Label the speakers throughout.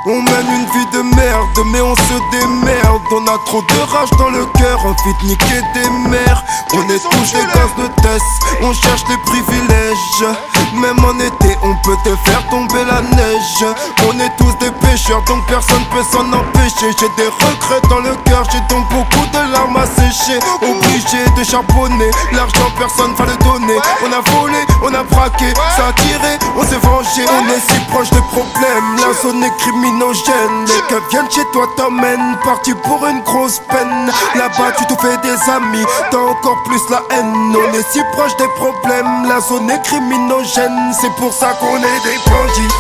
Speaker 1: On mène une vie de merde, mais on se démerde. On a trop de rage dans le cœur, envie de niquer des mères. On est tous des gosses de test, on cherche des privilèges. Même en été, on peut te faire tomber la neige. On est tous des pécheurs, donc personne peut s'en empêcher. J'ai des regrets dans le cœur, j'ai donc beaucoup de larmes à sécher. Obligé de charbonner, l'argent personne va le donner. On a volé, on a braqué, ça a tiré, on s'est vengé. On est si proche des problèmes, la zone est criminogène. Les keufs viennent chez toi, t'emmènent, parti pour une grosse peine. Là-bas tu te fais des amis, t'as encore plus la haine. On est si proche des problèmes, la zone est criminogène. C'est pour ça qu'on est des bandits.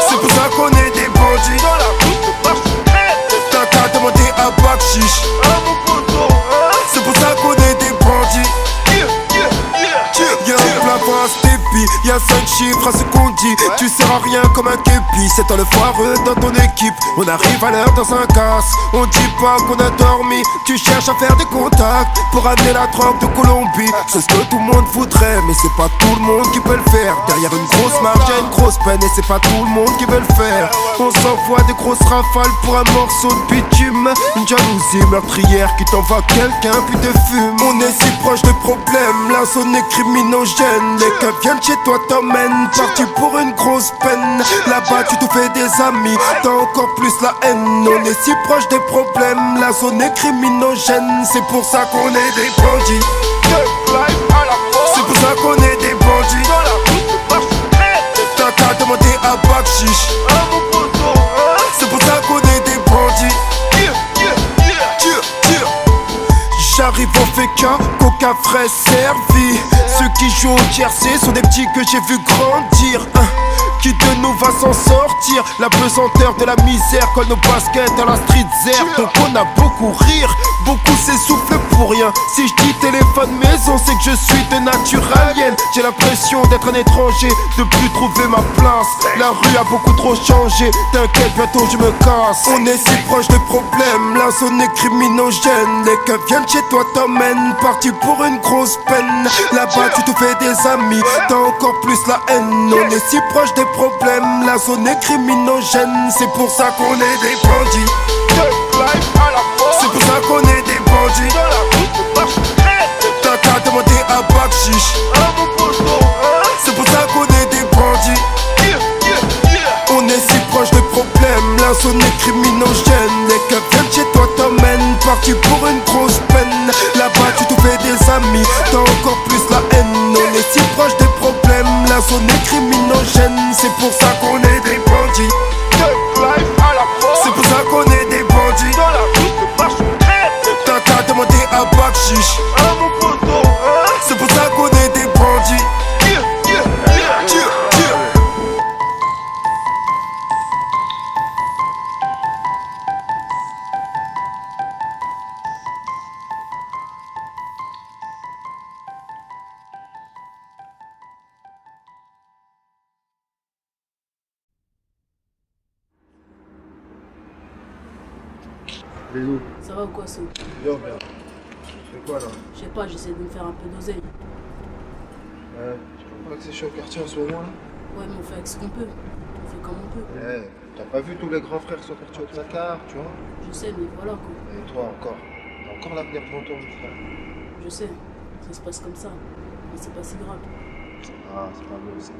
Speaker 1: C'est pour ça qu'on est des bandits. T'as qu'à demander à Bakchiche. C'est pour ça qu'on est des bandits. Y'a un plafond à Steppy, y'a 5 chiffres à ce qu'on dit. Tu sers à rien comme un képi, c'est toi le foireux dans ton équipe. On arrive à l'heure dans un casse, on dit pas qu'on a dormi. Tu cherches à faire des contacts pour amener la drogue de Colombie. C'est ce que tout le monde voudrait, mais c'est pas tout le monde qui peut le faire. Derrière une grosse marge y'a une grosse peine, et c'est pas tout le monde qui veut le faire. On s'envoie des grosses rafales pour un morceau de bitume. Une jalousie meurtrière qui t'envoie quelqu'un puis te fume. On est si proche de problèmes, la zone est criminogène. Les keufs viennent chez toi, t'emmènent, parti pour une grosse peine. Là-bas tu te fais des amis, t'as encore plus la haine. On est si proche des problèmes, la zone est criminogène. C'est pour ça qu'on est des bandits. C'est pour ça qu'on est des bandits. T'as qu'à demander à Bakchiche. C'est pour ça qu'on est des bandits. J'arrive au féca, coca frais servi. Ceux qui jouent au tiercé sont des petits que j'ai vu grandir. Qui de nous va s'en sortir? La pesanteur de la misère colle nos baskets dans la street zère. Donc on a beaucoup rire, beaucoup s'essoufflent pour rien. Si je dis téléphone maison, c'est que je suis de nature alien. J'ai l'impression d'être un étranger, de plus trouver ma place. La rue a beaucoup trop changé, t'inquiète bientôt je me casse. On est si proche de problèmes, la zone est criminogène. Les keufs viennent chez toi, t'emmènent, parti pour une grosse peine. Là-bas tu te fais des amis, t'as encore plus la haine. On est si proche des problèmes, la zone est criminogène. C'est pour ça qu'on est des bandits. C'est pour ça qu'on est des bandits. T'as qu'à demander à Bakchiche. C'est pour ça qu'on est des bandits. On est si proche des problèmes, la zone est criminogène. Les keufs viennent chez toi, t'emmènent, parti pour une grosse peine. Là-bas tu te fais des amis, t'as encore plus la haine. On est si proche des problèmes, la zone est criminogène. C'est pour ça qu'on est des bandits. C'est pour ça qu'on est des bandits. T'as qu'à demander à Bakchiche. C'est pour ça qu'on est des bandits.
Speaker 2: Léo.
Speaker 3: Ça va ou quoi, ça?
Speaker 2: Yo, merde. C'est quoi là?
Speaker 3: Je sais pas, j'essaie de me faire un peu d'oseille.
Speaker 2: Ouais, tu crois pas que c'est chaud au quartier en ce moment là?
Speaker 3: Ouais, mais on fait avec ce qu'on peut. On fait comme on peut.
Speaker 2: Eh, t'as pas vu tous les grands frères qui sont partis au placard, tu vois?
Speaker 3: Je sais, mais voilà quoi.
Speaker 2: Et toi encore? T'as encore l'avenir devant toi, mon frère.
Speaker 3: Je sais, ça se passe comme ça. Mais c'est pas si grave.
Speaker 2: Ah, c'est pas beau ça.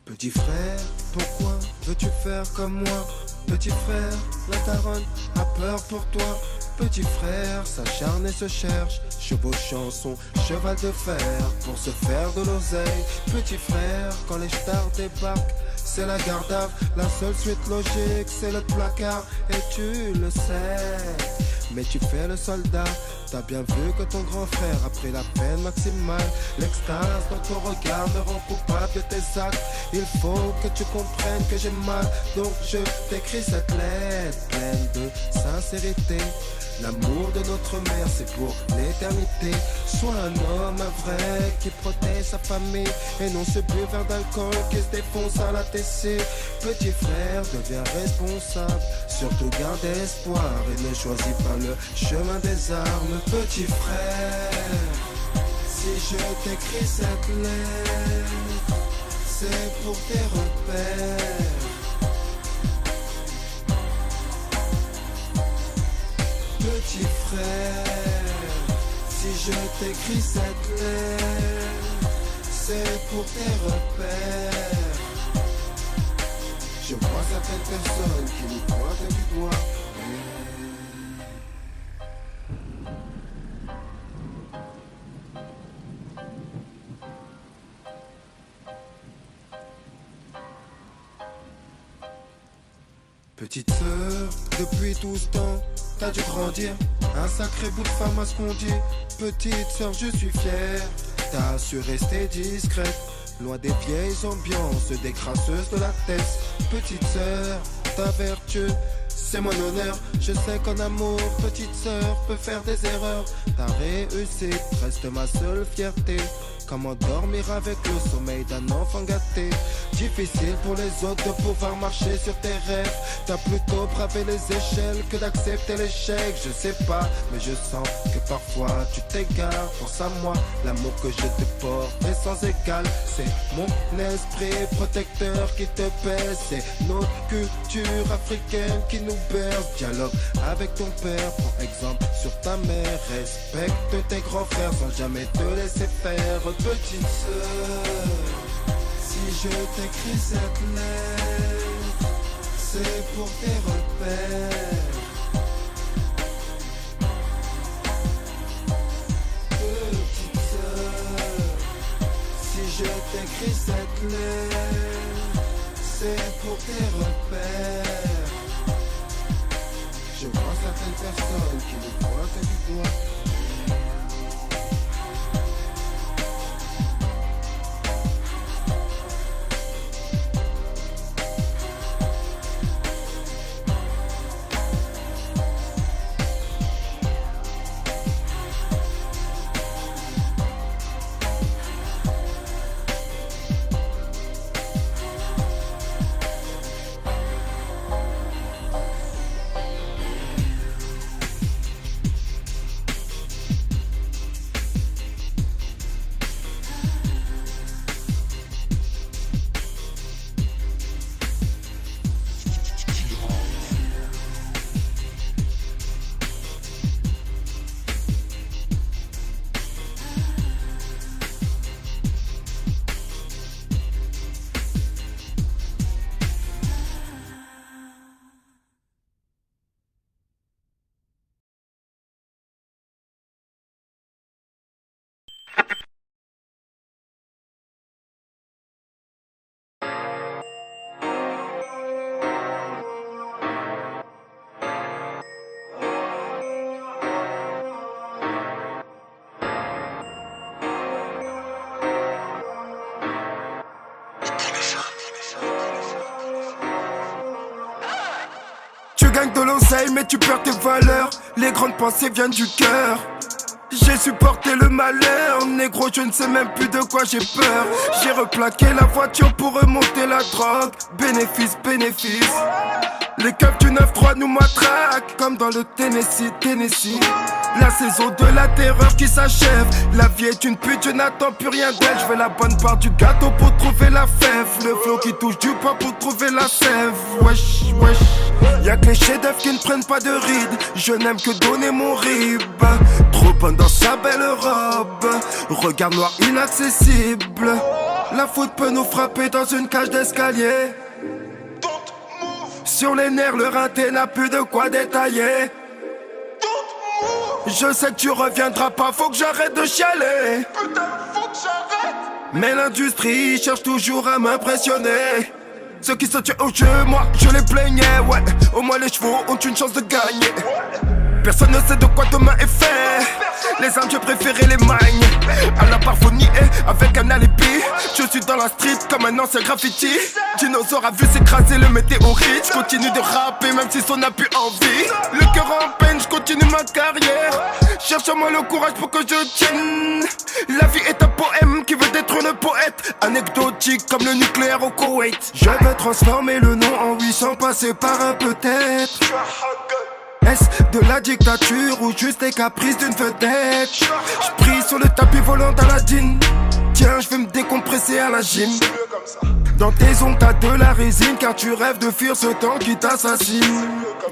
Speaker 1: Petit frère, pourquoi veux-tu faire comme moi? Petit frère, la daronne a peur pour toi. Petit frère, s'acharne et se cherche, chevauchant son cheval de fer pour se faire de l'oseille. Petit frère, quand les stars débarquent, c'est la garde à vue. La seule suite logique, c'est le placard, et tu le sais. Mais tu fais le soldat, t'as bien vu que ton grand frère a pris la peine maximale. L'extase dans ton regard me rend coupable de tes actes. Il faut que tu comprennes que j'ai mal, donc je t'écris cette lettre pleine de sincérité. L'amour de notre mère, c'est pour l'éternité. Sois un homme, un vrai, qui protège sa famille, et non ce buveur d'alcool qui se défonce à la TC. Petit frère, deviens responsable, surtout garde espoir et ne choisis pas le chemin des armes. Petit frère, si je t'écris cette lettre, c'est pour tes repères. Petit frère, si je t'écris cette lettre, c'est pour tes repères. Je vois certaines personnes qui nous pointent du doigt. Petite sœur, depuis tout ce temps, t'as dû grandir. Un sacré bout de femme à ce qu'on dit. Petite sœur, je suis fier. T'as su rester discrète, loin des vieilles ambiances, des crasseuses de la tête. Petite sœur, ta vertu, c'est mon honneur. Je sais qu'en amour, petite sœur peut faire des erreurs. Ta réussite reste ma seule fierté. Comment dormir avec le sommeil d'un enfant gâté? Difficile pour les autres de pouvoir marcher sur tes rêves. T'as plutôt bravé les échelles que d'accepter l'échec. Je sais pas, mais je sens que parfois tu t'égares. Pense à moi, l'amour que je te porte est sans égal. C'est mon esprit protecteur qui te pèse. C'est notre culture africaine qui nous berce. Dialogue avec ton père, prends exemple sur ta mère. Respecte tes grands frères sans jamais te laisser faire. Petite sœur, si je t'écris cette lettre, c'est pour tes repères. Petite sœur, si je t'écris cette lettre, c'est pour tes repères. Je vois certaines personnes qui nous pointent du doigt. Tu gagnes de l'oseille mais tu perds tes valeurs. Les grandes pensées viennent du cœur. J'ai supporté le malheur, négro, je ne sais même plus de quoi j'ai peur. J'ai replaqué la voiture pour remonter la drogue. Bénéfice, bénéfice. Les keufs du 9-3 nous matraquent comme dans le Tennessee. La saison de la terreur qui s'achève. La vie est une pute, je n'attends plus rien d'elle. Je veux la bonne part du gâteau pour trouver la fève. Le flot qui touche du poids pour trouver la sève. Wesh, wesh. Y'a que les chefs-d'œuvre qui ne prennent pas de rides. Je n'aime que donner mon rib. Trop bonne dans sa belle robe. Regard noir inaccessible. La faute peut nous frapper dans une cage d'escalier. Sur les nerfs, le rinté n'a plus de quoi détailler. Je sais que tu reviendras pas, faut que j'arrête de chialer.
Speaker 2: Putain, faut que j'arrête.
Speaker 1: Mais l'industrie cherche toujours à m'impressionner. Ceux qui se tuent au jeu, moi je les plaignais, ouais. Au moins les chevaux ont une chance de gagner. Personne ne sait de quoi demain est fait. Les armes, je préférais les magnes. À la parfonie, avec un alibi. Je suis dans la street comme un ancien graffiti. Dinosaure a vu s'écraser le météorite. Je continue de rapper même si on n'a plus envie. Le cœur en peine, je continue ma carrière. Cherche-moi le courage pour que je tienne. La vie est un poème qui veut détruire le poète. Anecdotique comme le nucléaire au Koweït. Je veux transformer le nom en oui sans passer par un peut-être. Est-ce de la dictature ou juste les caprices d'une vedette? Je prie sur le tapis volant d'Aladine. Tiens, je vais me décompresser à la gym. Dans tes ongles t'as de la résine, car tu rêves de fuir ce temps qui t'assassine.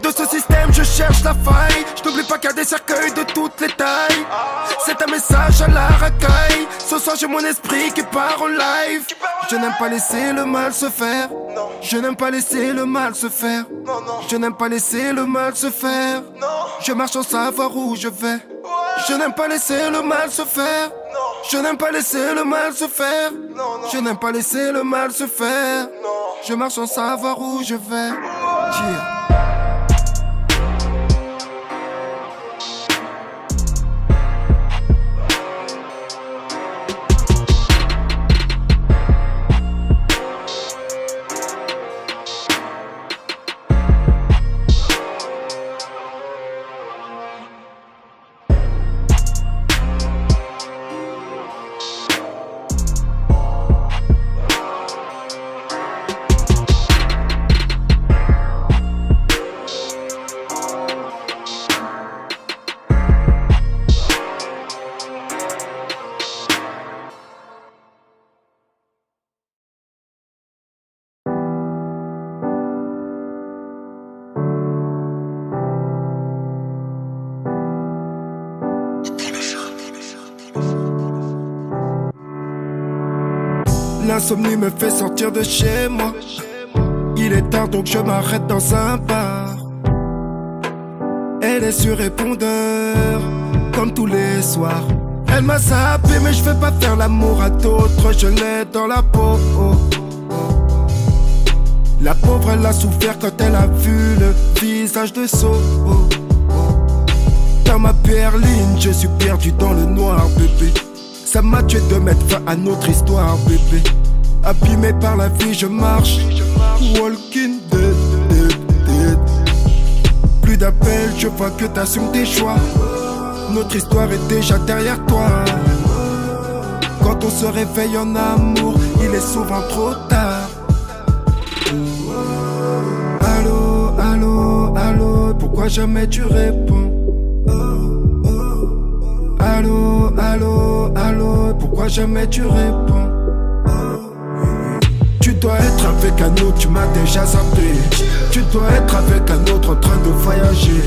Speaker 1: De ce système je cherche la faille. Je n'oublie pas qu'il y a des cercueils de toutes les tailles. C'est un message à la racaille. Ce soir j'ai mon esprit qui part en live. Je n'aime pas laisser le mal se faire. Je n'aime pas laisser le mal se faire. Je n'aime pas laisser le mal se faire. Je marche sans savoir où je vais. Je n'aime pas laisser le mal se faire. Je n'aime pas laisser le mal se faire. Je n'aime pas laisser le mal se faire. Je marche sans savoir où je vais. Yeah. L'insomnie me fait sortir de chez moi. Il est tard donc je m'arrête dans un bar. Elle est sur répondeur, comme tous les soirs. Elle m'a zappé mais je vais pas faire l'amour à d'autres. Je l'ai dans la peau. La pauvre elle a souffert quand elle a vu le visage de So. Dans ma berline je suis perdu dans le noir bébé. Ça m'a tué de mettre fin à notre histoire bébé. Abîmé par la vie je marche. Walking dead, dead, dead. Plus d'appels, je vois que t'assumes tes choix. Notre histoire est déjà derrière toi. Quand on se réveille en amour, il est souvent trop tard. Allô, allô, allô, pourquoi jamais tu réponds? Allô, allô, allô, pourquoi jamais tu réponds? Tu dois être avec un autre, tu m'as déjà zappé. Tu dois être avec un autre en train de voyager.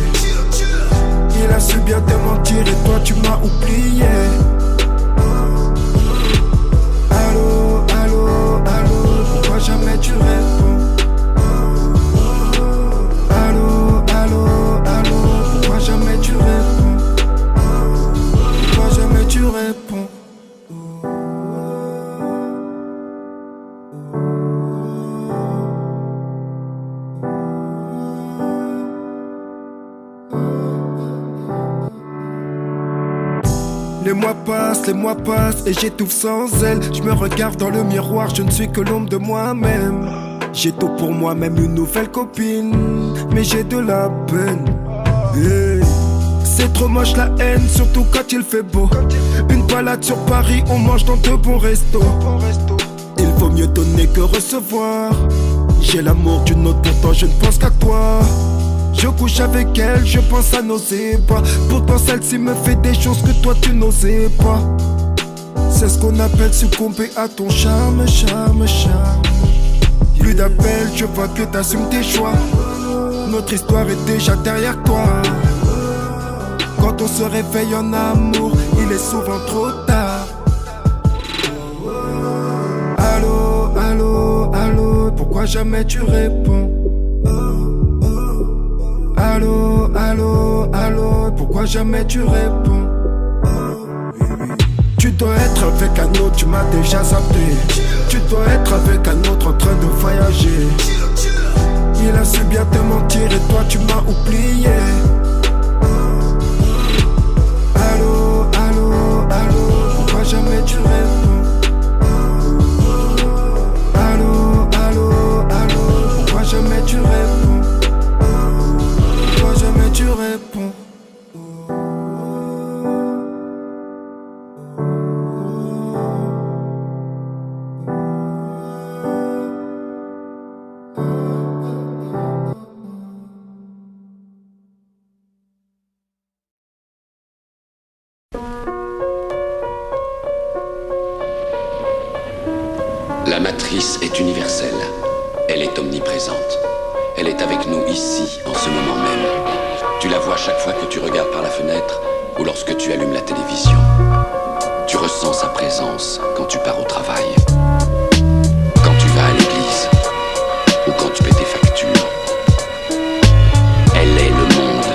Speaker 1: Il a su bien te mentir et toi tu m'as oublié. Allô, allô, allô, pourquoi jamais tu réponds? Allô, allô, allô, pourquoi jamais tu réponds? Pourquoi jamais tu réponds? Les mois passent et j'étouffe sans elle. Je me regarde dans le miroir, je ne suis que l'ombre de moi-même. J'ai tout pour moi, même une nouvelle copine, mais j'ai de la peine. Hey. C'est trop moche la haine, surtout quand il fait beau. Une balade sur Paris, on mange dans de bons restos. Il vaut mieux donner que recevoir. J'ai l'amour d'une autre, pourtant je ne pense qu'à toi. Je couche avec elle, je pense à nos ébats. Pourtant celle-ci me fait des choses que toi tu n'osais pas. C'est ce qu'on appelle succomber à ton charme, charme, charme. Plus d'appels, je vois que t'assumes tes choix. Notre histoire est déjà derrière toi. Quand on se réveille en amour, il est souvent trop tard. Allô, allô, allô, pourquoi jamais tu réponds? Allô, allô, allô, pourquoi jamais tu réponds? Tu dois être avec un autre, tu m'as déjà zappé. Tu dois être avec un autre en train de voyager. Il a su bien te mentir et toi tu m'as oublié. Allô,
Speaker 4: La matrice est universelle. Elle est omniprésente. Elle est avec nous ici, en ce moment même. Tu la vois chaque fois que tu regardes par la fenêtre ou lorsque tu allumes la télévision. Tu ressens sa présence quand tu pars au travail, quand tu vas à l'église ou quand tu paies tes factures. Elle est le monde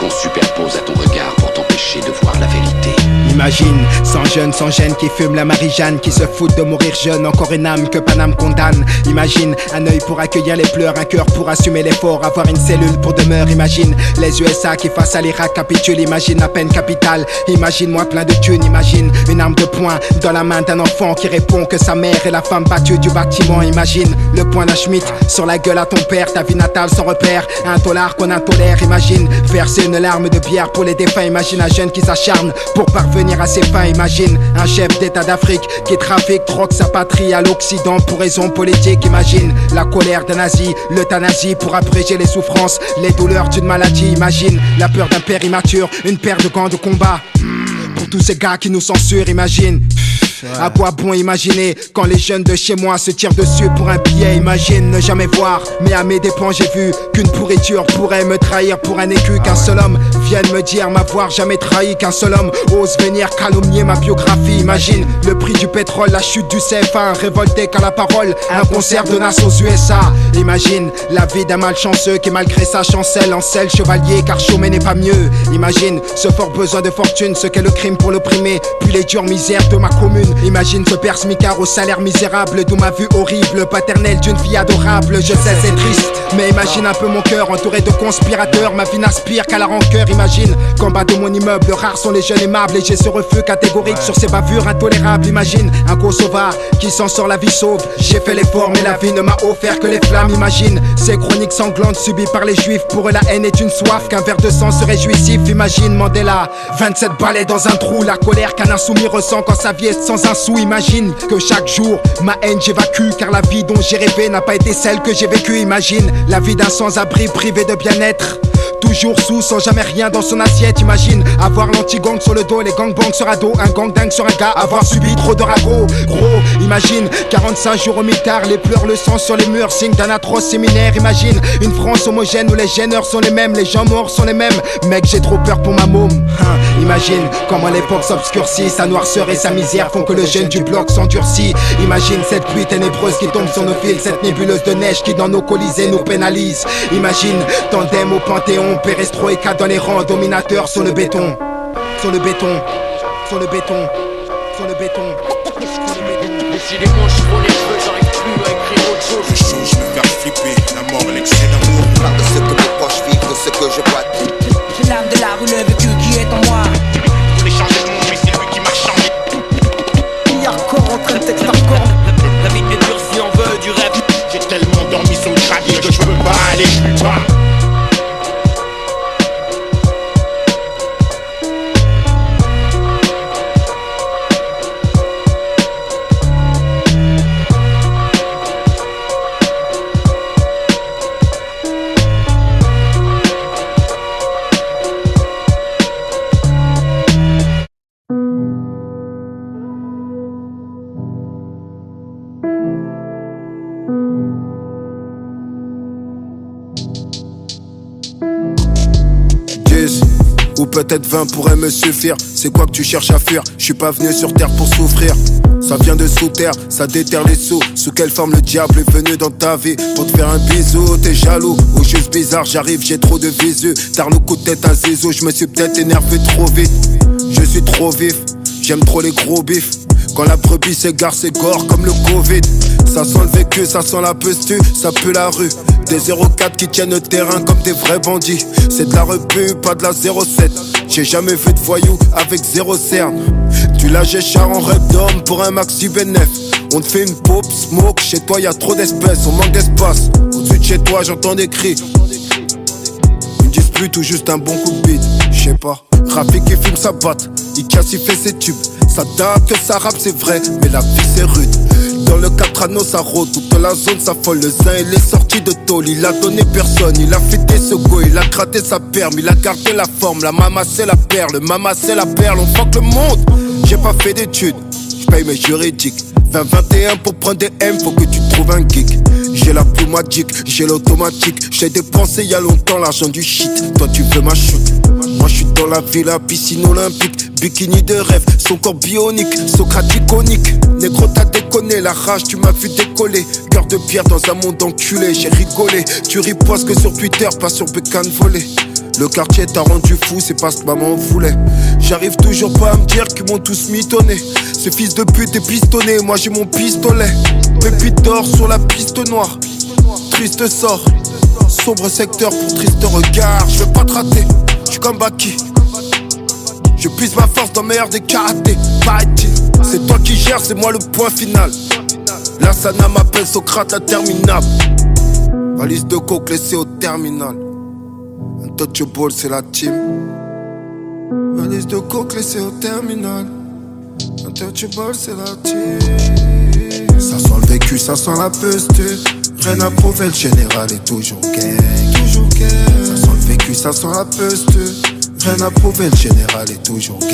Speaker 4: qu'on superpose à ton regard pour t'empêcher de voir la vérité.
Speaker 5: Imagine, sans gêne qui fume la Marie-Jeanne, qui se fout de mourir jeune, encore une âme que Paname condamne. Imagine, un œil pour accueillir les pleurs, un cœur pour assumer l'effort, avoir une cellule pour demeure. Imagine, les USA qui face à l'Irak capitulent, imagine la peine capitale. Imagine-moi plein de thunes, imagine une arme de poing dans la main d'un enfant qui répond que sa mère est la femme battue du bâtiment. Imagine, le poing d'un Schmitt sur la gueule à ton père, ta vie natale sans repère, un dollar qu'on intolère. Imagine, verser une larme de bière pour les défunts. Imagine un jeune qui s'acharne pour parvenir à ses fins. Imagine un chef d'état d'Afrique qui trafique, troque sa patrie à l'Occident pour raisons politiques. Imagine la colère d'un nazi, l'euthanasie pour abréger les souffrances, les douleurs d'une maladie. Imagine la peur d'un père immature, une paire de gants de combat pour tous ces gars qui nous censurent. Imagine à quoi bon imaginer quand les jeunes de chez moi se tirent dessus pour un billet. Imagine ne jamais voir, mais à mes dépens j'ai vu qu'une pourriture pourrait me trahir pour un écu. Qu'un seul homme vienne me dire m'avoir jamais trahi, qu'un seul homme ose venir calomnier ma biographie. Imagine le prix du pétrole, la chute du CFA, un révolté qu'à la parole, un concert de Nas aux USA. Imagine la vie d'un malchanceux qui malgré sa chancelle encelle chevalier, car chômer n'est pas mieux. Imagine ce fort besoin de fortune, ce qu'est le crime pour l'opprimer, puis les dures misères de ma commune. Imagine ce père smicard au salaire misérable, d'où ma vue horrible, paternelle d'une fille adorable. Je sais c'est triste, mais imagine un peu mon cœur entouré de conspirateurs. Ma vie n'aspire qu'à la rancœur. Imagine qu'en bas de mon immeuble, rares sont les jeunes aimables, et j'ai ce refus catégorique sur ces bavures intolérables. Imagine un Kosovar qui s'en sort la vie sauve. J'ai fait l'effort mais la vie ne m'a offert que les flammes. Imagine ces chroniques sanglantes subies par les juifs. Pour eux la haine est une soif, qu'un verre de sang serait jouissif. Imagine Mandela, 27 balais dans un trou, la colère qu'un insoumis ressent quand sa vie est sans un sou. Imagine que chaque jour ma haine j'évacue, car la vie dont j'ai rêvé n'a pas été celle que j'ai vécue. Imagine la vie d'un sans-abri privé de bien-être, toujours sous, sans jamais rien dans son assiette. Imagine avoir l'anti-gang sur le dos, les gangbangs sur ado, un gang dingue sur un gars, avoir subi trop de ragots. Gros, imagine 45 jours au mitard, les pleurs, le sang sur les murs, signe d'un atroce séminaire. Imagine une France homogène où les gêneurs sont les mêmes, les gens morts sont les mêmes. Mec, j'ai trop peur pour ma môme. Imagine comment l'époque s'obscurcit, sa noirceur et sa misère font que le jeune du bloc s'endurcit. Imagine cette pluie ténébreuse qui tombe sur nos fils, cette nébuleuse de neige qui dans nos colisées nous pénalise. Imagine tandem au Panthéon, perestroïka dans les rangs, dominateurs sur le béton, sur le béton, sur le béton, sur le béton.
Speaker 6: Décidément, je prends les cheveux, j'arrive plus à écrire autre chose.
Speaker 7: Les choses me faire flipper, la mort et l'excès d'amour.
Speaker 8: Pas de ce que mes proches vivent, de ce que je vois.
Speaker 9: C'est l'âme de la rue, le vécu qui est en moi.
Speaker 7: Je voulais changer le monde, mais c'est lui qui m'a changé.
Speaker 9: Il y a encore en train de texte hardcore.
Speaker 6: La vie est dure si on veut du rêve.
Speaker 7: J'ai tellement dormi sur le gravier que je peux pas aller plus bas.
Speaker 1: Ou peut-être 20 pourrait me suffire. C'est quoi que tu cherches à fuir? Je suis pas venu sur terre pour souffrir. Ça vient de sous terre, ça déterre les sous. Sous quelle forme le diable est venu dans ta vie? Pour te faire un bisou, t'es jaloux ou juste bizarre? J'arrive, j'ai trop de visu. Tard le coup de tête à zizou, je me suis peut-être énervé trop vite. Je suis trop vif, j'aime trop les gros bifs. Quand la brebis s'égare, c'est gore comme le Covid. Ça sent le vécu, ça sent la pestu, ça pue la rue. Des 04 qui tiennent le terrain comme des vrais bandits. C'est de la repu, pas de la 07. J'ai jamais vu de voyou avec 0 cerne. Tu la Géchard en rêve d'homme pour un maxi bénéf. On te fait une pop, smoke, chez toi y a trop d'espèces, on manque d'espace. Au-dessus de chez toi j'entends des cris. Une dispute ou juste un bon coup de bite, je sais pas. Rafik il fume sa boîte, il casse, il fait ses tubes. Ça date que ça rappe c'est vrai, mais la vie c'est rude. Dans le 4 anneaux ça rôde, toute la zone s'affole. Le zin il est sorti de tôle, il a donné personne. Il a fêté ce go, il a gratté sa perme. Il a gardé la forme, la mama c'est la perle. Mama c'est la perle, on fuck le monde. J'ai pas fait d'études, j'paye mes juridiques. 20-21 pour prendre des M, faut que tu trouves un geek. J'ai la plume magique, j'ai l'automatique. J'ai dépensé y'a longtemps l'argent du shit. Toi tu veux ma chute. Moi je suis dans la villa, piscine olympique. Bikini de rêve, son corps bionique. Socrate iconique. Négro t'as déconné, la rage tu m'as vu décoller. Cœur de pierre dans un monde enculé. J'ai rigolé, tu ripostes que sur Twitter, pas sur bécane volée. Le quartier t'a rendu fou, c'est pas ce que maman voulait. J'arrive toujours pas à me dire qu'ils m'ont tous mitonné. Ce fils de pute est pistonné, moi j'ai mon pistolet. Pépite d'or sur la piste noire. Triste sort, sombre secteur pour triste regard. Je veux pas te rater, j'suis comme Baki. Je puise ma force dans le meilleur des karatés. C'est toi qui gères, c'est moi le point final. La Sana m'appelle Socrate interminable. Valise de coke laissée au terminal. Untouchable c'est la team. Valise de coke laissée au terminal. Untouchable c'est la team. Ça sent le vécu, ça sent la posture. Rien à prouver, le général est toujours gang. Ça sent le vécu, ça sent la posture. Rien à prouver, le général est toujours gang.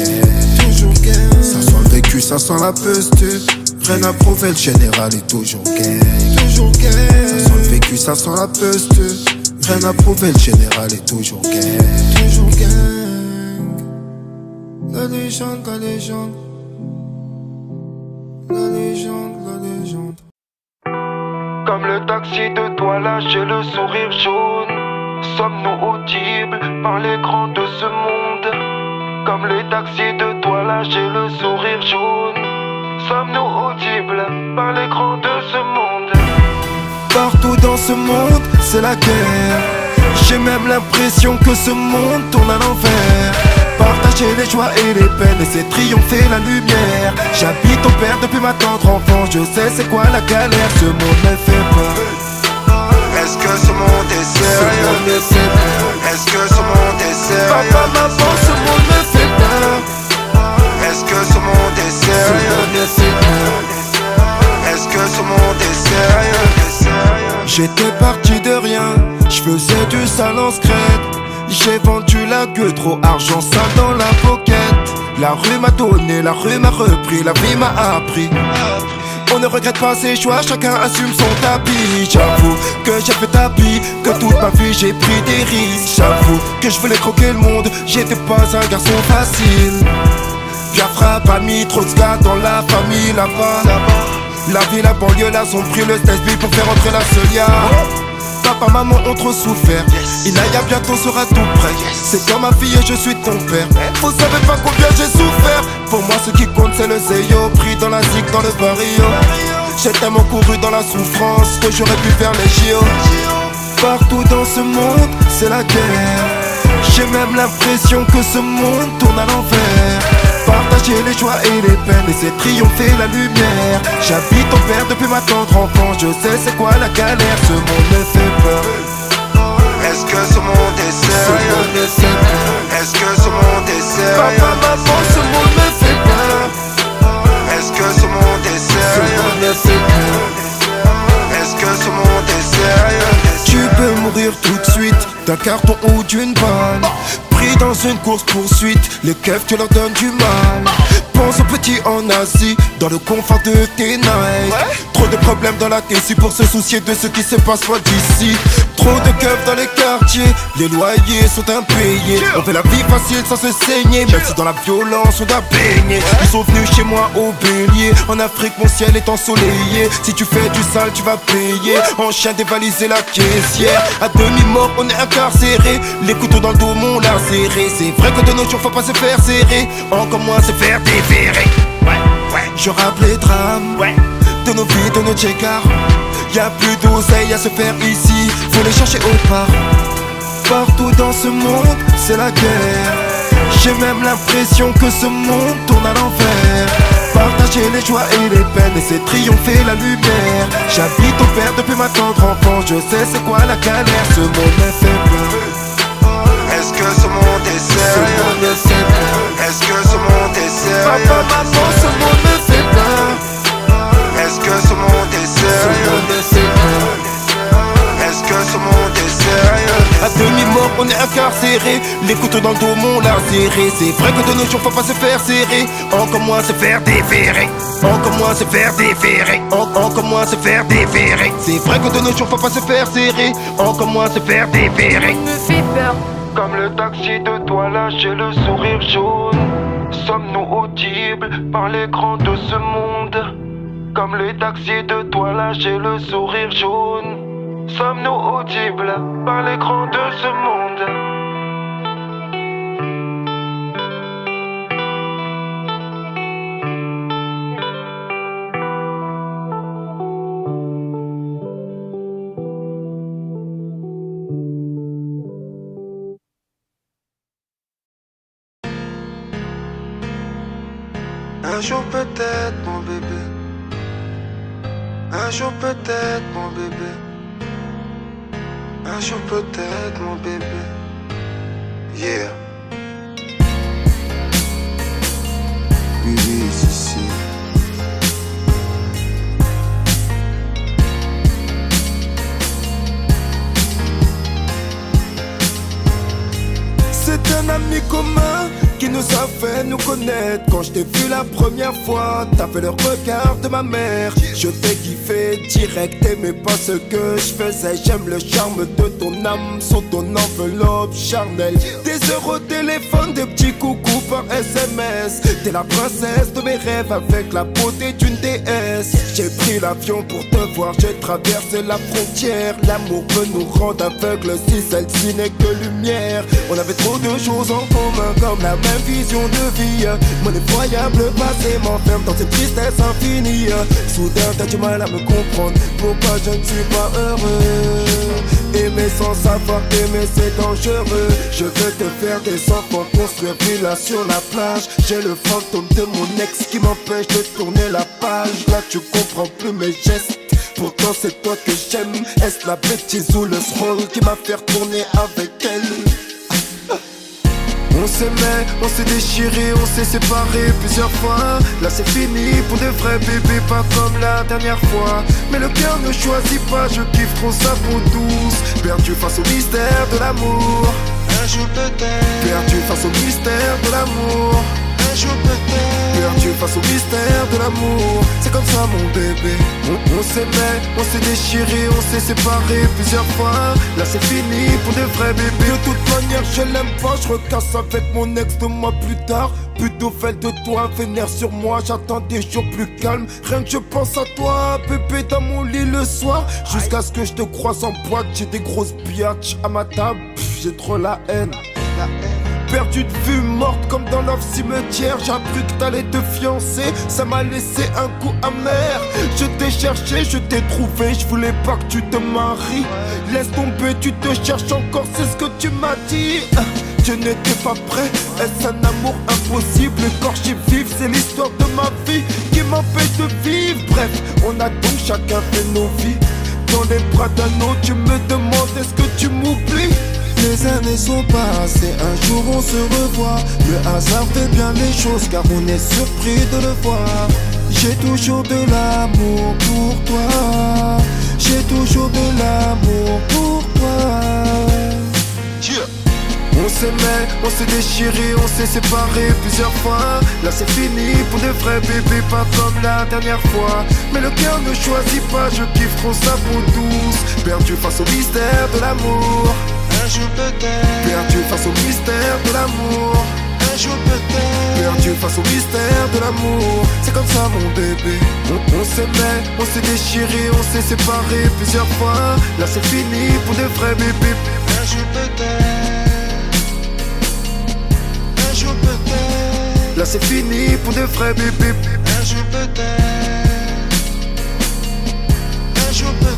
Speaker 1: Ça sent le vécu, ça sent la posture. Rien à prouver, le général est toujours gang. Ça sent le vécu, ça sent la posture. Rien à prouver, le général est toujours gang. La légende, la légende. La légende, la légende.
Speaker 10: Comme le taxi de toi là, j'ai le sourire jaune. Sommes-nous audibles par les grands de ce monde? Comme le taxi de toi là, j'ai le sourire jaune. Sommes-nous audibles par les grands de ce monde?
Speaker 1: Partout dans ce monde, c'est la guerre. J'ai même l'impression que ce monde tourne à l'envers. Partager les joies et les peines et c'est triompher la lumière. J'habite ton père depuis ma tendre enfance. Je sais c'est quoi la galère, ce monde me fait peur.
Speaker 10: Est-ce que ce monde est sérieux? Est-ce que ce monde est sérieux?
Speaker 1: Papa, maman, ce monde me fait peur.
Speaker 10: Est-ce que ce monde est sérieux? Est-ce que ce monde est sérieux?
Speaker 1: J'étais parti de rien, je faisais du sale en secrète. J'ai vendu la gueule, trop argent sale dans la pocket. La rue m'a donné, la rue m'a repris, la vie m'a appris. On ne regrette pas ses choix, chacun assume son tapis. J'avoue que j'ai fait tapis, que toute ma vie j'ai pris des risques. J'avoue que je voulais croquer le monde, j'étais pas un garçon facile. Biafra pas mis trop de gars dans la famille là-bas. La ville, la banlieue, là sont pris le SB pour faire entrer la Solia. Papa, maman ont trop souffert. Inaya bientôt sera tout prêt. C'est comme ma fille et je suis ton père. Vous savez pas combien j'ai souffert. Pour moi ce qui compte c'est le Zeyo. Pris dans la zig, dans le barrio. J'ai tellement couru dans la souffrance que j'aurais pu faire les JO. Partout dans ce monde c'est la guerre. J'ai même l'impression que ce monde tourne à l'envers. Partager les joies et les peines et c'est triompher la lumière. J'habite ton père depuis ma tendre enfance. Je sais c'est quoi la galère, ce monde me fait peur.
Speaker 10: Est-ce que ce monde est sérieux? Est-ce que ce monde est sérieux?
Speaker 1: Papa, maman, ce monde me fait peur.
Speaker 10: Est-ce que ce monde est sérieux? Est-ce que ce monde est sérieux?
Speaker 1: Tu peux mourir tout de suite d'un carton ou d'une balle. Pris dans une course poursuite, les keufs tu leur donnes du mal. Pense aux petits en Asie, dans le confort de tes Nike. Trop de problèmes dans la TC pour se soucier de ce qui se passe loin d'ici. Trop de keufs dans les quartiers, les loyers sont impayés. On fait la vie facile sans se saigner, même si dans la violence on doit baigner. Ils sont venus chez moi au bélier, en Afrique mon ciel est ensoleillé. Si tu fais du sale tu vas payer, en chien dévaliser la caissière. À demi-mort on est incarcéré, les couteaux dans le dos m'ont lacéré. C'est vrai que de nos jours faut pas se faire serrer, encore moins se faire déverrer. Je rappe les drames de nos vies, de nos tchécards. Y'a plus d'oseille à se faire ici, faut les chercher au part. Partout dans ce monde, c'est la guerre. J'ai même l'impression que ce monde tourne à l'envers. Partager les joies et les peines et c'est triompher la lumière. J'habite au père depuis ma tendre enfance. Je sais c'est quoi la galère, ce monde me fait peur.
Speaker 10: Est-ce que ce monde est sérieux?
Speaker 1: Papa, maman, ce monde me fait peur.
Speaker 10: Est-ce que ce monde est sérieux? Est-ce que ce monde est sérieux?
Speaker 1: À demi-mort, on est incarcéré. Les couteaux dans le dos m'ont lacéré. C'est vrai que de nos jours, faut pas se faire serrer. Encore moins se faire déférer. Encore moins se faire déférer. Encore moins se faire déférer. C'est vrai que de nos jours, faut pas se faire serrer. Encore moins se faire déférer.
Speaker 3: Me fait peur.
Speaker 10: Comme le taxi de toi j'ai le sourire jaune. Sommes-nous audibles par les grands de ce monde? Comme le taxi de toi j'ai le sourire jaune. Sommes-nous audibles par les grands de ce monde? Un jour peut-être mon bébé. Un jour peut-être mon bébé. Un jour peut-être mon bébé. Yeah. Oui, oui, si.
Speaker 1: C'est un ami commun qui nous a fait nous connaître. Quand je t'ai vu la première fois, t'as fait le regard de ma mère. Je t'ai kiffé direct, t'aimais pas ce que je faisais. J'aime le charme de ton âme sur ton enveloppe charnelle. Des heures au téléphone, des petits coucous par SMS. T'es la princesse de mes rêves avec la beauté d'une déesse. J'ai pris l'avion pour te voir, j'ai traversé la frontière. L'amour peut nous rendre aveugles si celle-ci n'est que lumière. On avait trop de choses en commun, comme la même vision de vie. Mon effroyable passé m'enferme dans cette tristesse infinie. Soudain t'as du mal à me comprendre pourquoi je ne suis pas heureux. Aimer sans savoir aimer c'est dangereux. Je veux te faire des enfants, construire villa sur la plage. J'ai le fantôme de mon ex qui m'empêche de tourner la page. Là tu comprends plus mes gestes, pourtant c'est toi que j'aime. Est-ce la bêtise ou le scroll qui m'a fait retourner avec elle? On s'aimait, on s'est déchiré, on s'est séparé plusieurs fois. Là c'est fini pour de vrais bébés, pas comme la dernière fois. Mais le cœur ne choisit pas, je kiffe trop sa peau douce. Perdu face au mystère de l'amour.
Speaker 10: Un jour peut-être.
Speaker 1: Perdu face au mystère de l'amour.
Speaker 10: Un jour peut-être.
Speaker 1: Perdu face au mystère de l'amour. C'est comme ça mon bébé. On s'aimait, on s'est déchiré, on s'est séparé plusieurs fois. Là c'est fini pour de vrais bébés. De toute manière je l'aime pas, je recasse avec mon ex 2 mois plus tard. Plutôt fait de toi, vénère sur moi. J'attends des jours plus calmes. Rien que je pense à toi, bébé dans mon lit le soir. Jusqu'à ce que je te croise en boîte. J'ai des grosses biatches à ma table. J'ai trop la haine. Perdu de vue, morte comme dans leur cimetière. J'ai appris que t'allais te fiancer, ça m'a laissé un goût amer. Je t'ai cherché, je t'ai trouvé, je voulais pas que tu te maries. Laisse tomber, tu te cherches encore, c'est ce que tu m'as dit. Je n'étais pas prêt, est-ce un amour impossible? Écorché vif, c'est l'histoire de ma vie qui m'empêche de vivre. Bref, on a donc chacun fait nos vies. Dans les bras d'un autre, tu me demandes est-ce que tu m'oublies?
Speaker 10: Les années sont passées, un jour on se revoit. Le hasard fait bien les choses car on est surpris de le voir. J'ai toujours de l'amour pour toi. J'ai toujours de l'amour pour toi.
Speaker 1: On s'aimait, on s'est déchiré, on s'est séparé plusieurs fois. Là c'est fini pour de vrais bébés, pas comme la dernière fois. Mais le cœur ne choisit pas, je kiffe trop sa peau douce. Perdu face au mystère de l'amour.
Speaker 10: Un jour peut-être.
Speaker 1: Perdu face au mystère de l'amour.
Speaker 10: Un jour peut-être.
Speaker 1: Perdu face au mystère de l'amour. C'est comme ça mon bébé. On s'aimait, on s'est déchiré, on s'est séparé plusieurs fois. Là c'est fini pour de vrais bébés.
Speaker 10: Un jour peut-être. Un jour peut-être.
Speaker 1: Là c'est fini pour de vrais bébés.
Speaker 10: Un jour peut-être. Un jour peut-être.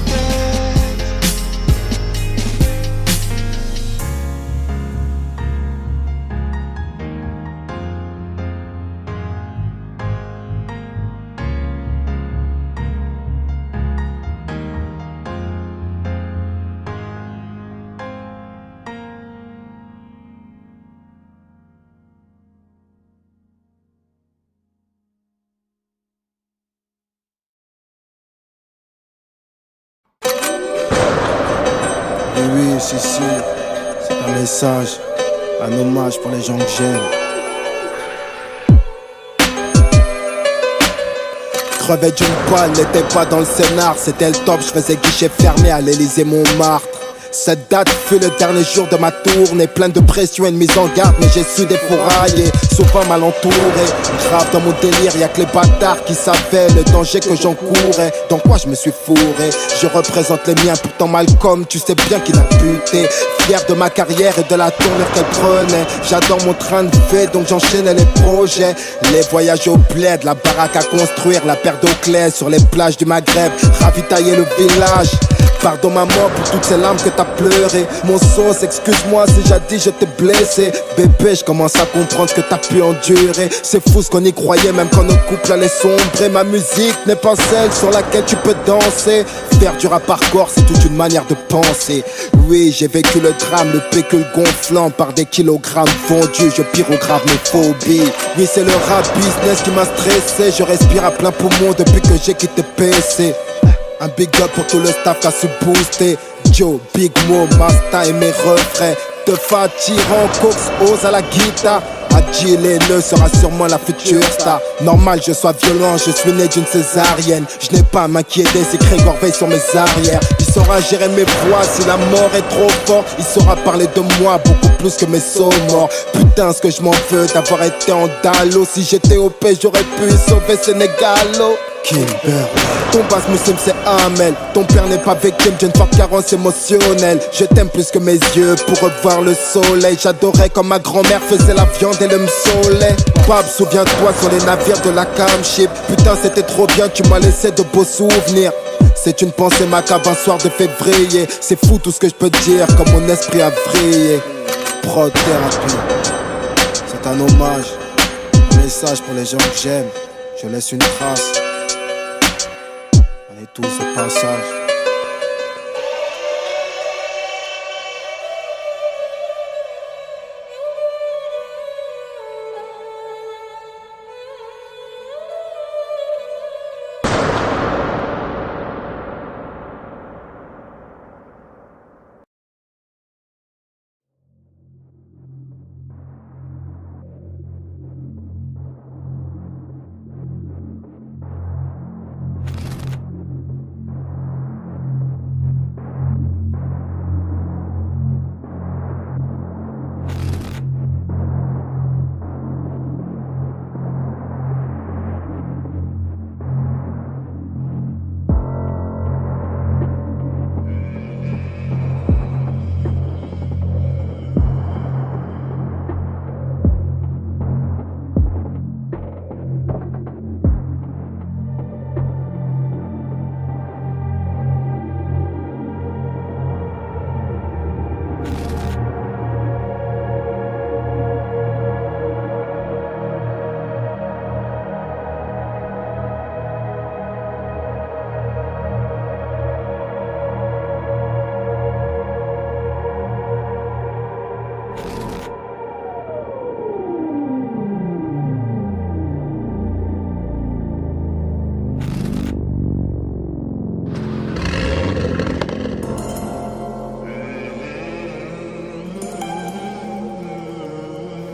Speaker 1: oui, si, c'est un message, un hommage pour les gens que j'aime. Crever d'une balle n'était pas dans le scénar, c'était le top, je faisais guichet fermé à l'Élysée Montmartre. Cette date fut le dernier jour de ma tournée, pleine de pression et de mise en garde, mais j'ai su défourailler, souvent mal entouré. Grave dans mon délire, y'a que les bâtards qui savaient le danger que j'encourais. Dans quoi je me suis fourré, je représente les miens, pourtant Malcolm, tu sais bien qu'il a buté. Fier de ma carrière et de la tournure qu'elle prenait. J'adore mon train de vie, donc j'enchaînais les projets. Les voyages au bled, la baraque à construire, la paire d'eau claire sur les plages du Maghreb, ravitailler le village. Pardon maman pour toutes ces larmes que t'as pleuré. Mon sauce, excuse-moi si jadis je t'ai blessé. Bébé, je commence à comprendre ce que t'as pu endurer. C'est fou ce qu'on y croyait même quand notre couple allait sombrer. Ma musique n'est pas celle sur laquelle tu peux danser. Faire du rap hardcore, c'est toute une manière de penser. Oui, j'ai vécu le drame, le pécule gonflant par des kilogrammes fondus. Je pyrographe mes phobies. Oui, c'est le rap business qui m'a stressé. Je respire à plein poumon depuis que j'ai quitté PC. Un big up pour tout le staff qui a su booster. Joe, Big Mo, Masta et mes refrains. Tefa, Tyran, Cox, Oz à la guitare. Adji Lele sera sûrement la future star. Normal, je sois violent, je suis né d'une césarienne. Je n'ai pas à m'inquiéter si Grégor veille sur mes arrières. Il saura gérer mes voix si la mort est trop forte. Il saura parler de moi beaucoup plus que mes sonores. Putain, ce que je m'en veux d'avoir été en Dalo. Si j'étais au pays, j'aurais pu sauver Sénégalo. Kimber. Ton basse muslim c'est Amel. Ton père n'est pas victime d'une forte carence émotionnelle. Je t'aime plus que mes yeux pour revoir le soleil. J'adorais quand ma grand-mère faisait la viande et le msolait. Bab, souviens-toi sur les navires de la Camship. Putain c'était trop bien, tu m'as laissé de beaux souvenirs. C'est une pensée macabre un soir de février. C'est fou tout ce que je peux dire comme mon esprit a vrillé. Prod thérapie. C'est un hommage, un message pour les gens que j'aime. Je laisse une trace. On est tous au passage.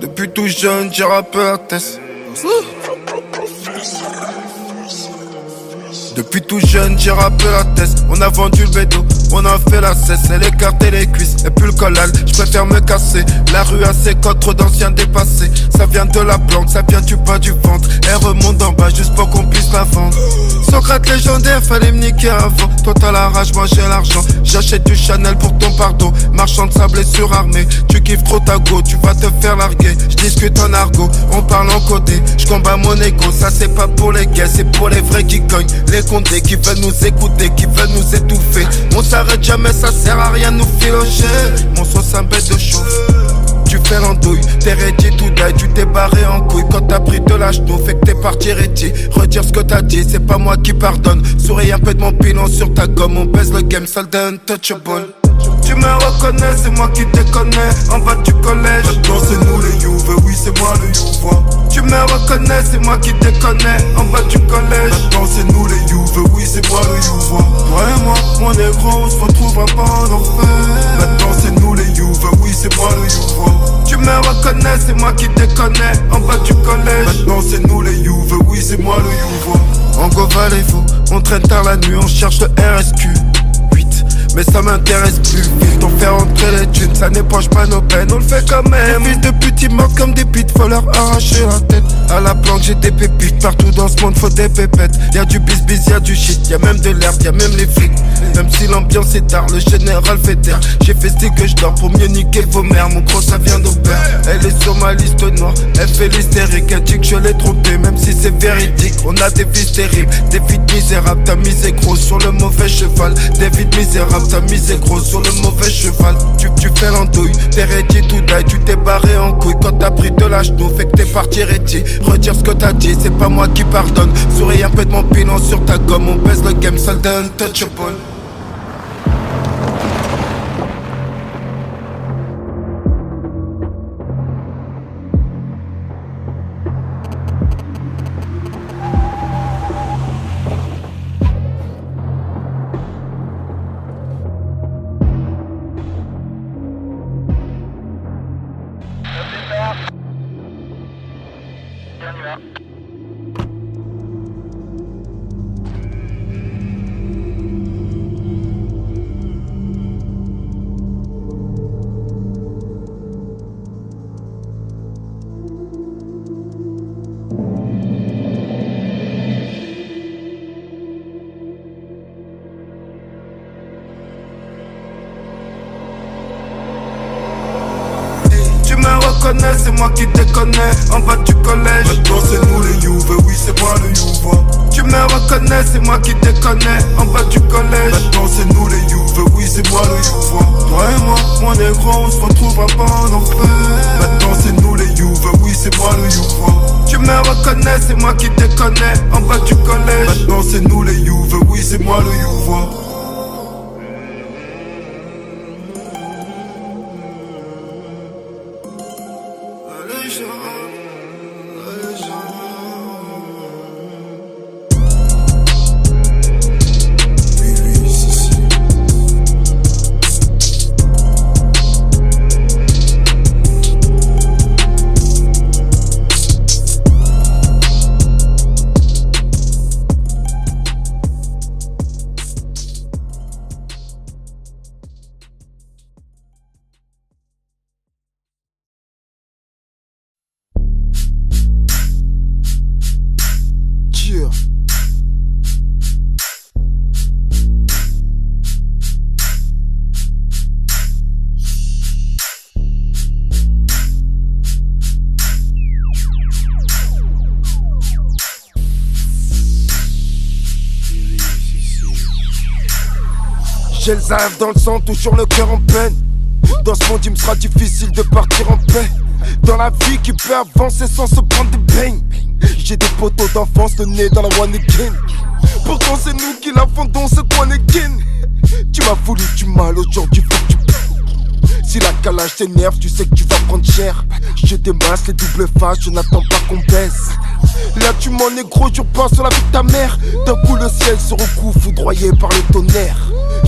Speaker 10: Depuis tout jeune, j'ai rappeur test. Depuis tout jeune, j'ai rappeur test. On a vendu le bédo, on a fait la cesse. Elle écartait les cuisses et puis le collal. J'préfère me casser. La rue a ses codes, trop d'anciens dépassés. Ça vient de la planque, ça vient du bas du ventre. Elle remonte d'en bas juste pour qu'on puisse la vendre. Socrate légendaire, fallait me niquer avant. Toi t'as la rage, moi j'ai l'argent. J'achète du Chanel pour ton pardon. Marchand de sable et surarmé. Tu kiffes trop ta go, tu vas te faire larguer. J'discute en argot, on parle en côté. J'combats mon ego, ça c'est pas pour les gays, c'est pour les vrais qui cognent. Les condés qui veulent nous écouter, qui veulent nous étouffer. On s'arrête jamais, ça sert à rien de nous filocher. Mon son c'est un bête de chauffe. Tu fais l'andouille, t'es ready to die, tu t'es barré en couille. Quand t'as pris de la genou, fait que t'es parti ready. Redire ce que t'as dit, c'est pas moi qui pardonne. Souris un peu de mon pilon sur ta gomme, on baisse le game, soldat untouchable. Tu me reconnais, c'est moi qui te connais, en bas du collège. Maintenant c'est nous les Youves, oui c'est moi le Youvois. Tu me reconnais
Speaker 1: reconnais, c'est moi qui déconnais en bas du collège. Maintenant c'est nous les Youves, oui c'est moi le Youvois. Toi et moi, mon négro, on se retrouvera pas en enfer. Maintenant c'est nous les Youves, oui c'est moi le Youvois. Tu me reconnais, c'est moi qui déconnais en bas du collège. Maintenant c'est nous les Youves, oui c'est moi le Youvois. En Goval et faux, on traîne tard la nuit, on cherche le RSQ 8. Mais ça m'intéresse plus, vite on fait rentrer les thunes, ça n'épanche pas nos peines, on le fait quand même. Fils de pute, ils morts comme des pites, faut leur arracher la tête. À la planque j'ai des pépites, partout dans ce monde faut des pépettes. Y'a du bis-bis, y'a du shit, y'a même de l'herbe, y'a même les flics. Même si l'ambiance est tard, le général fait taire. J'ai festé que je dors pour mieux niquer vos mères, mon gros ça vient d'au père. Elle est sur ma liste noire, elle fait l'hystérique, elle dit que je l'ai trompé, même si c'est véridique. On a des vies terribles, des vies misérables, t'as misé gros sur le mauvais cheval. Des vies misérables, t'as misé gros sur le mauvais cheval. Tu fais l'andouille, t'es ready to die, tu t'es barré en couille quand t'as pris de la ch'nou, fait que t'es parti ready. Retire ce que t'as dit, c'est pas moi qui pardonne. Souris un peu de mon pilon sur ta gomme, on baisse le game, soldat untouchable. C'est moi qui déconnais en bas du collège. Maintenant c'est nous les Youves, oui c'est moi le Youvois. Tu me reconnais, c'est moi qui déconnais en bas du collège. Maintenant c'est nous les Youves, oui c'est moi le Youvois. Toi et moi, mon négro, on se retrouvera pas en enfer. Maintenant c'est nous les Youves, oui c'est moi le Youvois. Tu me reconnais, c'est moi qui déconnais en bas du collège. Maintenant c'est nous les Youves, oui c'est moi le Youvois. J'ai le zaf dans le sang, toujours le cœur en peine. Dans ce monde il me sera difficile de partir en paix. Dans la vie qui peut avancer sans se prendre des beignes. J'ai des poteaux d'enfance, le nez dans la one again. Pourtant c'est nous qui la fondons cette one again. Tu m'as voulu du mal, aujourd'hui faut que tu payes. Si la calage t'énerve, tu sais que tu vas prendre cher. Je démasse les doubles faces, je n'attends pas qu'on baisse. Là tu m'en es gros, je repars sur la vie de ta mère. D'un coup le ciel se recouvre, foudroyé par le tonnerre.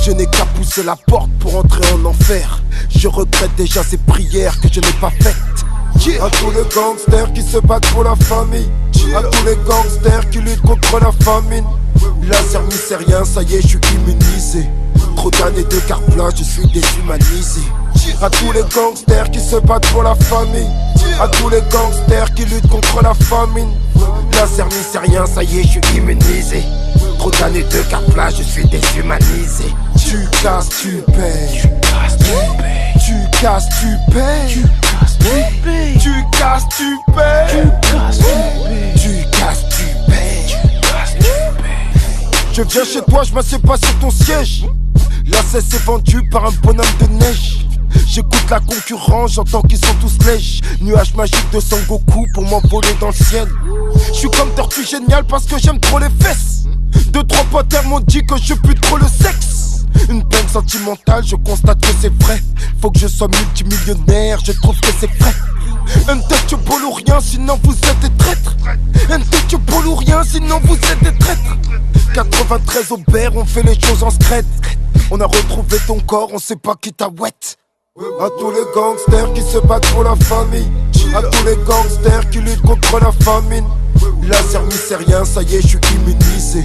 Speaker 1: Je n'ai qu'à pousser la porte pour entrer en enfer. Je regrette déjà ces prières que je n'ai pas faites. À tous les gangsters qui se battent pour la famille. À tous les gangsters qui luttent contre la famine. Laser rien, ça y est, je suis immunisé. Trop d'années de carte blanche, je suis déshumanisé. À tous les gangsters qui se battent pour la famille. À tous les gangsters qui luttent contre la famine. Laser rien, ça y est, je suis immunisé. Trop d'années de carte blanche, je suis déshumanisé. Tu casses, tu payes. Tu casses, tu payes. Tu casses, tu payes. Tu casses, tu payes. Je viens chez toi, je m'assieds pas sur ton siège. La cesse est vendue par un bonhomme de neige. J'écoute la concurrence, j'entends qu'ils sont tous lèges. Nuage magique de Sangoku pour m'envoler dans le ciel. Je suis comme Tortue génial parce que j'aime trop les fesses. Deux, trois potes m'ont dit que je pue trop le sexe. Une peine sentimentale, je constate que c'est vrai. Faut que je sois multimillionnaire, je trouve que c'est vrai. Untouchable ou rien, sinon vous êtes des traîtres. Untouchable ou rien, sinon vous êtes des traîtres. 93 au Berre, on fait les choses en secret. On a retrouvé ton corps, on sait pas qui t'a wet. À tous les gangsters qui se battent pour la famille, à tous les gangsters qui luttent contre la famine. Laser c'est rien, ça y est, je suis immunisé.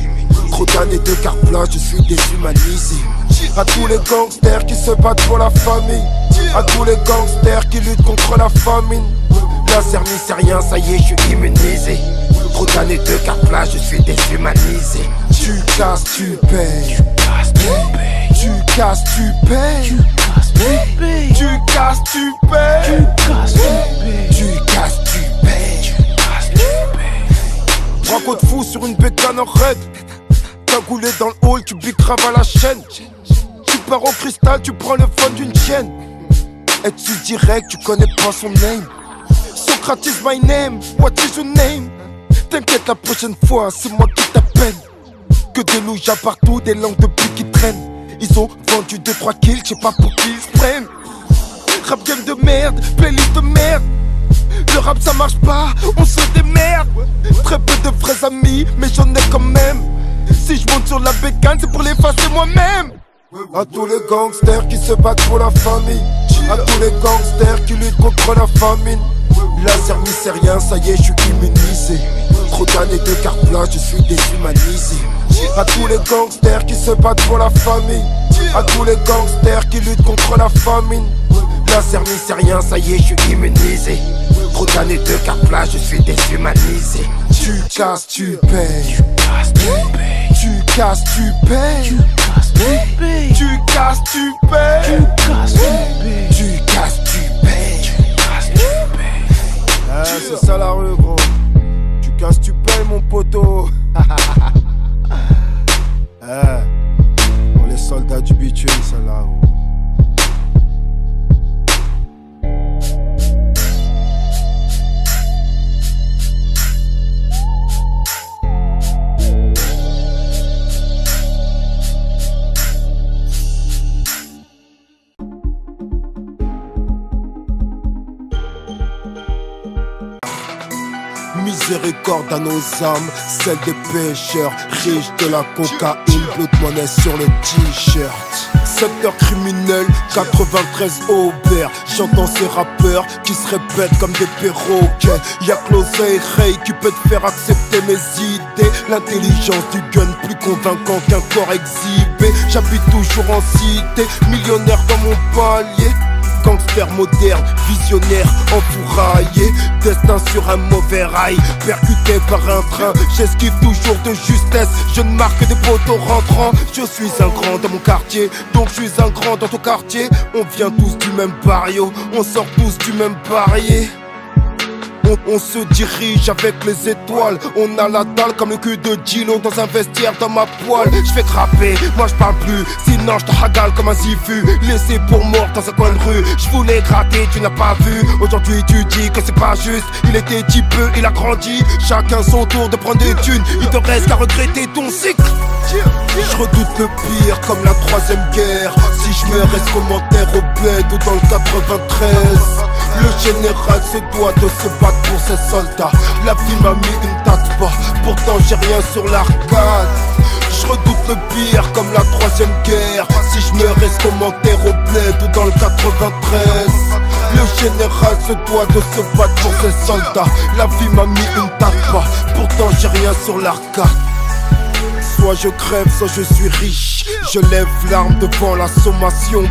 Speaker 1: Trop d'années de carte blanche, je suis déshumanisé. À tous les gangsters qui se battent pour la famille, à tous les gangsters qui luttent contre la famine. Laser c'est rien, ça y est, je suis immunisé. Trop d'années de carte blanche, je suis déshumanisé. Tu casses, tu payes. Tu casses, tu payes. Tu casses, tu payes. Tu casses, tu payes. Braco de fou sur une bécane en raid. Cagoulé dans le hall, tu bicraves à la chaîne. Tu pars au cristal, tu prends le fun d'une chienne. Es-tu direct, tu connais pas son name. Socrates is my name, what is your name? T'inquiète, la prochaine fois, c'est moi qui t'appelle. Que des loujas partout, des langues de pute qui traînent. Ils ont vendu 2-3 kills, je sais pas pour qui ils se prennent. Rap game de merde, playlist de merde. Le rap ça marche pas, on se démerde. Très peu de vrais amis, mais j'en ai quand même. Si je monte sur la bécane, c'est pour l'effacer moi-même. À tous les gangsters qui se battent pour la famille, à tous les gangsters qui luttent contre la famine. Laser c'est rien, ça y est, je suis immunisé. Trop d'années de carte blanche, je suis déshumanisé. À tous les gangsters qui se battent pour la famille, à tous les gangsters qui luttent contre la famine. Laser c'est rien, ça y est, je suis immunisé. Trop d'années de carte blanche, je suis déshumanisé. Tu casses, tu payes. Tu casses, tu payes. Tu casses, tu payes. Tu casses, tu payes. Ah, c'est ça la rue, gros. Tu casses, tu payes, mon poteau. Ah, pour les soldats du bitume, ça là, gros. Miséricorde à nos âmes, celle des pêcheurs, riches de la cocaïne, bleu de monnaie sur le t-shirt. Secteur criminel, 93 Aubert. J'entends ces rappeurs qui se répètent comme des perroquets. Y'a que l'oseille Ray qui peut te faire accepter mes idées. L'intelligence du gun plus convaincant qu'un corps exhibé. J'habite toujours en cité, millionnaire dans mon palier. Gangster moderne, visionnaire, enfouraillé. Destin sur un mauvais rail, percuté par un train. J'esquive toujours de justesse, je ne marque des poteaux rentrants. Je suis un grand dans mon quartier, donc je suis un grand dans ton quartier. On vient tous du même barrio, on sort tous du même parier. On se dirige avec les étoiles. On a la dalle comme le cul de Gilo dans un vestiaire dans ma poêle. Je fais grapper, moi je parle plus. Sinon je te hagale comme un zifu, laissé pour mort dans un coin de rue. Je voulais gratter, tu n'as pas vu. Aujourd'hui tu dis que c'est pas juste. Il était petit peu, il a grandi. Chacun son tour de prendre des thunes. Il te reste qu'à regretter ton cycle. Je redoute le pire comme la 3ème guerre. Si je meurs, reste commentaire au bled ou dans le 93. Le général se doit de se battre pour ses soldats. La vie m'a mis une taxe bas, pourtant j'ai rien sur l'arcade. Je redoute le pire comme la 3ème guerre. Si je meurs, reste commentaire au bled ou dans le 93. Le général se doit de se battre pour ses soldats. La vie m'a mis une taxe bas, pourtant j'ai rien sur l'arcade. Soit je crève, soit je suis riche. Je lève l'arme devant la sommation.